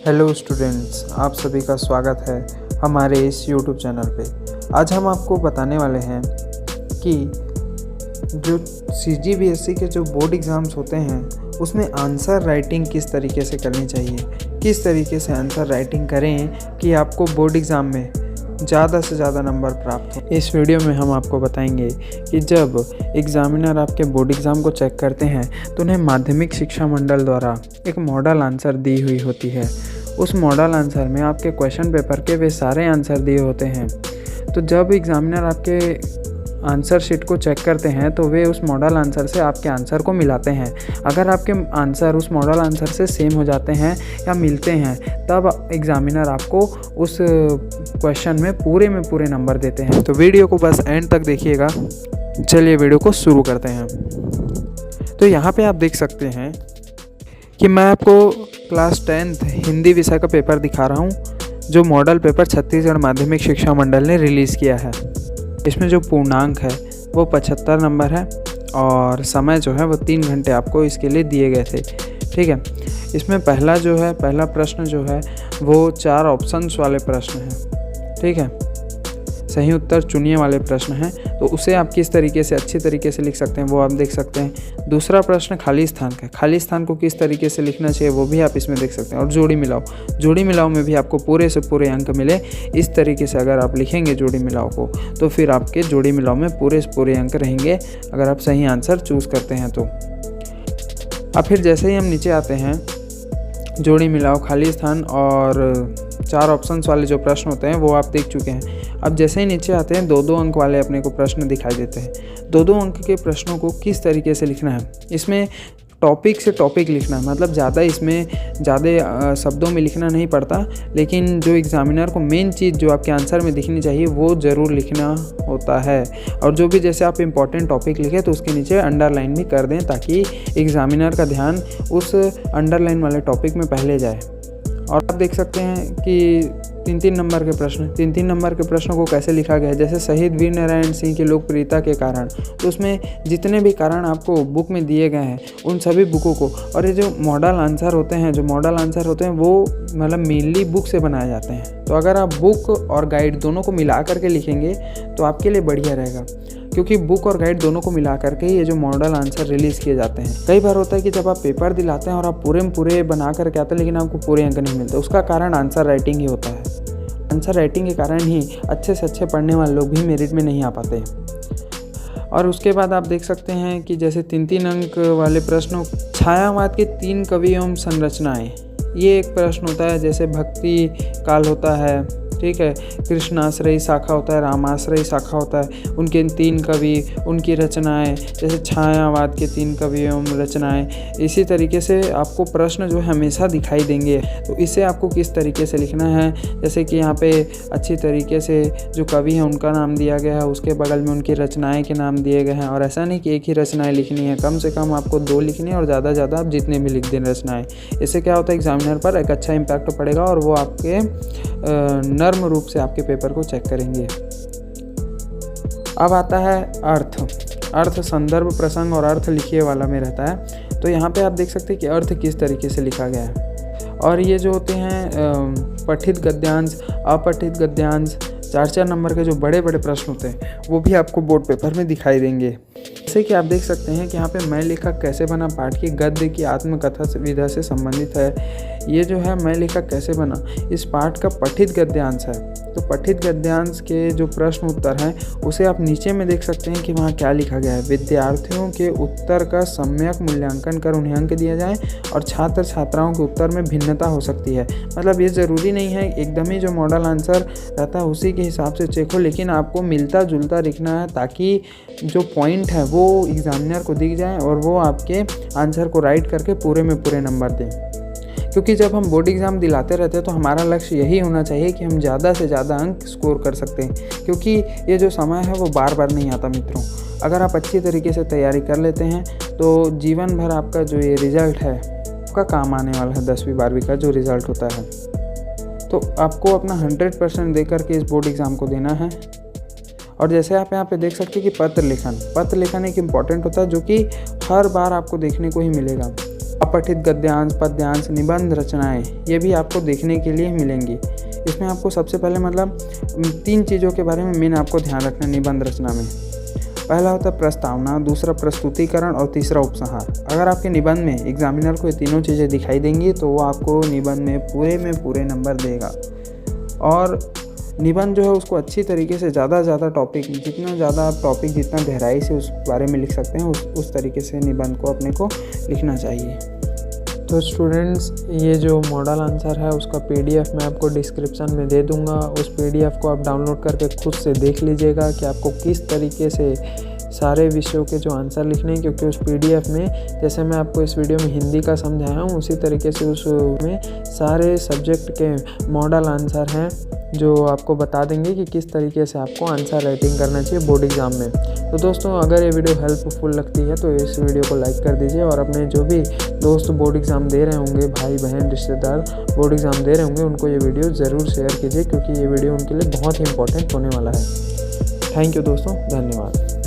Hello students, आप सभी का स्वागत है हमारे इस यूट्यूब चैनल पे। आज हम आपको बताने वाले हैं कि जो CGBSE के जो बोर्ड एग्ज़ाम्स होते हैं उसमें आंसर राइटिंग किस तरीके से करनी चाहिए, किस तरीके से आंसर राइटिंग करें कि आपको बोर्ड एग्ज़ाम में ज़्यादा से ज़्यादा नंबर प्राप्त हो। इस वीडियो में हम आपको बताएंगे कि जब एग्ज़ामिनर आपके बोर्ड एग्ज़ाम को चेक करते हैं तो उन्हें माध्यमिक शिक्षा मंडल द्वारा एक मॉडल आंसर दी हुई होती है। उस मॉडल आंसर में आपके क्वेश्चन पेपर के वे सारे आंसर दिए होते हैं। तो जब एग्ज़ामिनर आपके आंसर शीट को चेक करते हैं तो वे उस मॉडल आंसर से आपके आंसर को मिलाते हैं। अगर आपके आंसर उस मॉडल आंसर से सेम हो जाते हैं या मिलते हैं तब एग्ज़ामिनर आपको उस क्वेश्चन में पूरे नंबर देते हैं। तो वीडियो को बस एंड तक देखिएगा। चलिए वीडियो को शुरू करते हैं। तो यहाँ पे आप देख सकते हैं कि मैं आपको क्लास 10th हिंदी विषय का पेपर दिखा रहा हूँ, जो मॉडल पेपर छत्तीसगढ़ माध्यमिक शिक्षा मंडल ने रिलीज़ किया है। इसमें जो पूर्णांक है वो 75 नंबर है और समय जो है वो 3 घंटे आपको इसके लिए दिए गए थे। ठीक है, इसमें पहला प्रश्न जो है वो 4 ऑप्शंस वाले प्रश्न हैं। ठीक है, सही उत्तर चुनिए वाले प्रश्न हैं, तो उसे आप किस तरीके से अच्छी तरीके से लिख सकते हैं वो आप देख सकते हैं। दूसरा प्रश्न खाली स्थान का, खाली स्थान को किस तरीके से लिखना चाहिए वो भी आप इसमें देख सकते हैं। और जोड़ी मिलाओ में भी आपको पूरे से पूरे अंक मिले। इस तरीके से अगर आप लिखेंगे जोड़ी मिलाओ को तो फिर आपके जोड़ी मिलाओ में पूरे से पूरे अंक रहेंगे अगर आप सही आंसर चूज़ करते हैं तो। अब फिर जैसे ही हम नीचे आते हैं, जोड़ी मिलाओ, खाली स्थान और 4 ऑप्शंस वाले जो प्रश्न होते हैं वो आप देख चुके हैं। अब जैसे ही नीचे आते हैं 2-2 अंक वाले अपने को प्रश्न दिखाई देते हैं। 2-2 अंक के प्रश्नों को किस तरीके से लिखना है, इसमें टॉपिक से टॉपिक लिखना है। मतलब ज़्यादा शब्दों में लिखना नहीं पड़ता, लेकिन जो एग्ज़ामिनर को मेन चीज़ जो आपके आंसर में दिखनी चाहिए वो ज़रूर लिखना होता है। और जो भी जैसे आप इम्पॉर्टेंट टॉपिक लिखें तो उसके नीचे अंडरलाइन भी कर दें ताकि एग्ज़ामिनर का ध्यान उस अंडरलाइन वाले टॉपिक में पहले जाए। और आप देख सकते हैं कि 3-3 नंबर के प्रश्नों को कैसे लिखा गया है। जैसे शहीद वीर नारायण सिंह की लोकप्रियता के कारण, तो उसमें जितने भी कारण आपको बुक में दिए गए हैं उन सभी बुकों को, और ये जो मॉडल आंसर होते हैं वो मतलब मेनली बुक से बनाए जाते हैं। तो अगर आप बुक और गाइड दोनों को मिला करके लिखेंगे तो आपके लिए बढ़िया रहेगा, क्योंकि बुक और गाइड दोनों को मिला करके ये जो मॉडल आंसर रिलीज़ किए जाते हैं। कई बार होता है कि जब आप पेपर दिलाते हैं और आप पूरे बना करके आते हैं लेकिन आपको पूरे अंक नहीं मिलते, उसका कारण आंसर राइटिंग ही होता है। आंसर राइटिंग के कारण ही अच्छे से अच्छे पढ़ने वाले लोग भी मेरिट में नहीं आ पाते। और उसके बाद आप देख सकते हैं कि जैसे 3-3 अंक वाले प्रश्नों, छायावाद के 3 कवि एवं संरचनाएँ, ये एक प्रश्न होता है। जैसे भक्ति काल होता है, ठीक है, कृष्णाश्रयी शाखा होता है, रामाश्रयी शाखा होता है, उनके 3 कवि, उनकी रचनाएं, जैसे छायावाद के 3 कवि एवं रचनाएं। इसी तरीके से आपको प्रश्न जो है हमेशा दिखाई देंगे। तो इसे आपको किस तरीके से लिखना है, जैसे कि यहाँ पे अच्छी तरीके से जो कवि हैं उनका नाम दिया गया है, उसके बगल में उनकी रचनाएँ के नाम दिए गए हैं। और ऐसा नहीं कि एक ही रचनाएँ लिखनी है, कम से कम आपको 2 लिखनी है और ज़्यादा से ज़्यादा आप जितने भी लिख दें रचनाएँ। इससे क्या होता है, एग्जामिनर पर एक अच्छा इम्पैक्ट पड़ेगा और वो आपके नर्म रूप से आपके पेपर को चेक करेंगे। अब आता है अर्थ संदर्भ, प्रसंग और अर्थ लिखिए वाला में रहता है। तो यहाँ पे आप देख सकते हैं कि अर्थ किस तरीके से लिखा गया है। और ये जो होते हैं पठित गद्यांश, अपठित गद्यांश, 4-4 नंबर के जो बड़े प्रश्न होते हैं वो भी आपको बोर्ड पेपर में दिखाई देंगे। जैसे कि आप देख सकते हैं कि यहाँ पे मैं लेखक कैसे बना पाठ की गद्य की आत्मकथा से विधा से संबंधित है। ये जो है मैं लेखक कैसे बना, इस पाठ का पठित गद्यांश है। तो पठित गद्यांश के जो प्रश्न उत्तर हैं उसे आप नीचे में देख सकते हैं कि वहाँ क्या लिखा गया है। विद्यार्थियों के उत्तर का सम्यक मूल्यांकन कर उन्हें अंक दिया जाए और छात्र छात्राओं के उत्तर में भिन्नता हो सकती है। मतलब ये ज़रूरी नहीं है एकदम ही जो मॉडल आंसर रहता है उसी के हिसाब से चेक हो, लेकिन आपको मिलता जुलता लिखना है ताकि जो पॉइंट है वो एग्जामिनर को दिख जाए और वो आपके आंसर को राइट करके पूरे में पूरे नंबर दें। क्योंकि जब हम बोर्ड एग्ज़ाम दिलाते रहते हैं तो हमारा लक्ष्य यही होना चाहिए कि हम ज़्यादा से ज़्यादा अंक स्कोर कर सकते हैं, क्योंकि ये जो समय है वो बार बार नहीं आता मित्रों। अगर आप अच्छी तरीके से तैयारी कर लेते हैं तो जीवन भर आपका जो ये रिज़ल्ट है आपका काम आने वाला है। 10वीं 12वीं का जो रिज़ल्ट होता है तो आपको अपना 100% दे करके इस बोर्ड एग्ज़ाम को देना है। और जैसे आप यहाँ पे देख सकते हैं कि पत्र लेखन एक इम्पॉर्टेंट होता है जो कि हर बार आपको देखने को ही मिलेगा। अपठित गद्यांश, पद्यांश, निबंध रचनाएं, ये भी आपको देखने के लिए मिलेंगी। इसमें आपको सबसे पहले मतलब 3 चीज़ों के बारे में मेन आपको ध्यान रखना निबंध रचना में। पहला होता है प्रस्तावना, दूसरा प्रस्तुतिकरण और तीसरा उपसंहार। अगर आपके निबंध में एग्जामिनर को ये तीनों चीज़ें दिखाई देंगी तो वो आपको निबंध में पूरे नंबर देगा। और निबंध जो है उसको अच्छी तरीके से ज़्यादा टॉपिक, जितना ज़्यादा आप टॉपिक जितना गहराई से उस बारे में लिख सकते हैं उस तरीके से निबंध को अपने को लिखना चाहिए। तो स्टूडेंट्स, ये जो मॉडल आंसर है उसका PDF मैं आपको डिस्क्रिप्शन में दे दूंगा। उस PDF को आप डाउनलोड करके खुद से देख लीजिएगा कि आपको किस तरीके से सारे विषयों के जो आंसर लिखने हैं, क्योंकि उस PDF में जैसे मैं आपको इस वीडियो में हिंदी का समझाया हूँ उसी तरीके से उसमें सारे सब्जेक्ट के मॉडल आंसर हैं जो आपको बता देंगे कि किस तरीके से आपको आंसर राइटिंग करना चाहिए बोर्ड एग्ज़ाम में। तो दोस्तों, अगर ये वीडियो हेल्पफुल लगती है तो इस वीडियो को लाइक कर दीजिए और अपने जो भी दोस्त बोर्ड एग्ज़ाम दे रहे होंगे, भाई बहन रिश्तेदार बोर्ड एग्ज़ाम दे रहे होंगे, उनको ये वीडियो ज़रूर शेयर कीजिए, क्योंकि ये वीडियो उनके लिए बहुत ही इंपॉर्टेंट होने वाला है। थैंक यू दोस्तों, धन्यवाद।